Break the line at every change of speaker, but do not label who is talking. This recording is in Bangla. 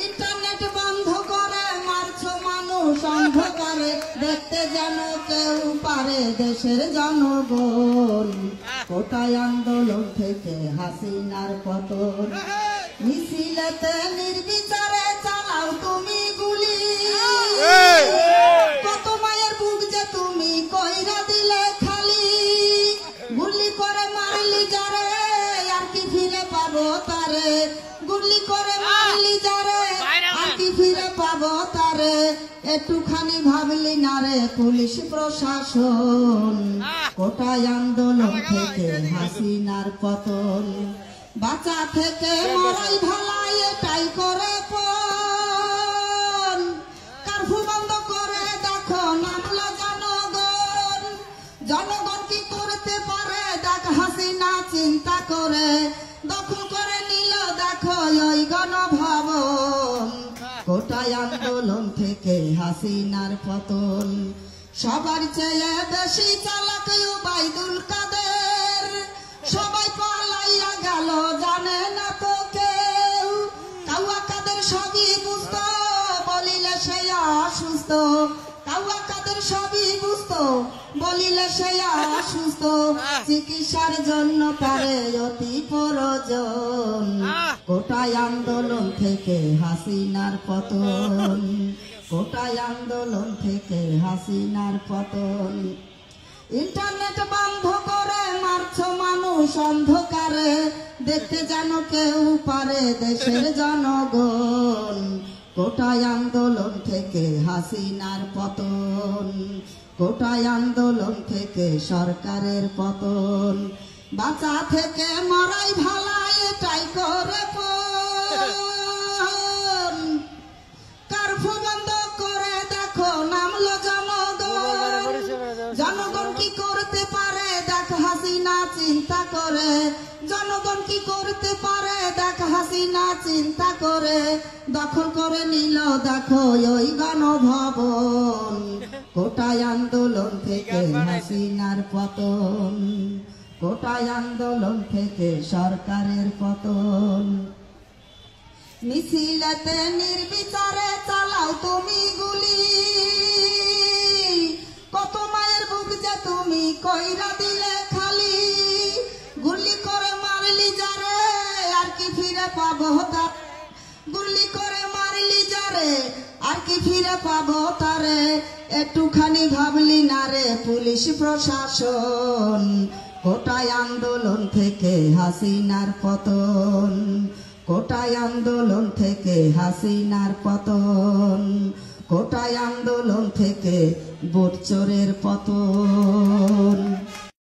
ইন্টারনেট বন্ধ করে মারছো মানুষ অন্ধকারে, দেখতে যেন কেউ পারে দেশের জনগণ। কোটাই আন্দোলন থেকে হাসিনার পতন, মিছিলেতে নির্বিচারে চালাও তুমি গুলি। কত মায়ের বুক যে তুমি কইরা দিলে খালি, গুলি করে মারলি যারে আর কি ফিরে পাবো তারে, গুলি করে মারলি যারে আর কি ফিরে পাবো তারে। একটুখানি ভাবলি না রে পুলিশ প্রশাসন, কোটাই আন্দোলন থেকে হাসিনার পতন। বাঁচা থেকে মরাই ভালাই এটাই করে পণ, কারফু বন্ধ করে দেখো নামলো জনগণ। জনগণ কি করতে পারে দেখ হাসিনা চিন্তা করে, দখল করে নিল দেখো ওই গণভবন। কোটাই আন্দোলন থেকে হাসিনার পতন, সবার চেয়ে বেশি চালাক ওবায়দুল কাদের। সবাই পালাইয়া গেল জানে না তো কেউ, কাউয়া কাদের সবই বুঝতো বলিলে সে অসুস্থ। কাউয়া কাদের সবই বুঝতো বলিলে সে অসুস্থ, চিকিৎসার জন্য তারে অতি প্রয়োজন। কোটাই আন্দোলন থেকে হাসিনার পতন, কোটাই আন্দোলন থেকে হাসিনার পতন। ইন্টারনেট বন্ধ করে মারছো মানুষ অন্ধকারে, দেখতে যেন কেউ পারে দেশের জনগণ। কোটাই আন্দোলন থেকে হাসিনার পতন, কোটাই আন্দোলন থেকে সরকারের পতন। বাঁচা থেকে মরাই ভালাই এটাই করে পণ, কারফু বন্ধ করে দেখো নামলো জনগণ। জনগণ কি করতে পারে দেখ হাসিনা চিন্তা করে, জনগণ কি করতে পারে দেখ হাসিনা চিন্তা করে। দখল করে নিল দেখো ওই গণভবন, কোটাই আন্দোলন থেকে হাসিনার পতন, কোটাই আন্দোলন থেকে সরকারের পতন। মিছিলেতে নির্বিচারে চালাও তুমি গুলি, কত মায়ের বুক যে তুমি কইরা দিলে খালি। গুলি করে মারলি যারে আর কি ফিরে পাবো তারে, গুলি করে মারলি যারে আর কি ফিরে পাবো তারে। একটুখানি ভাবলি না রে পুলিশ প্রশাসন, কোটাই আন্দোলন থেকে হাসিনার পতন, কোটাই আন্দোলন থেকে হাসিনার পতন, কোটাই আন্দোলন থেকে ভোট চোরের পতন।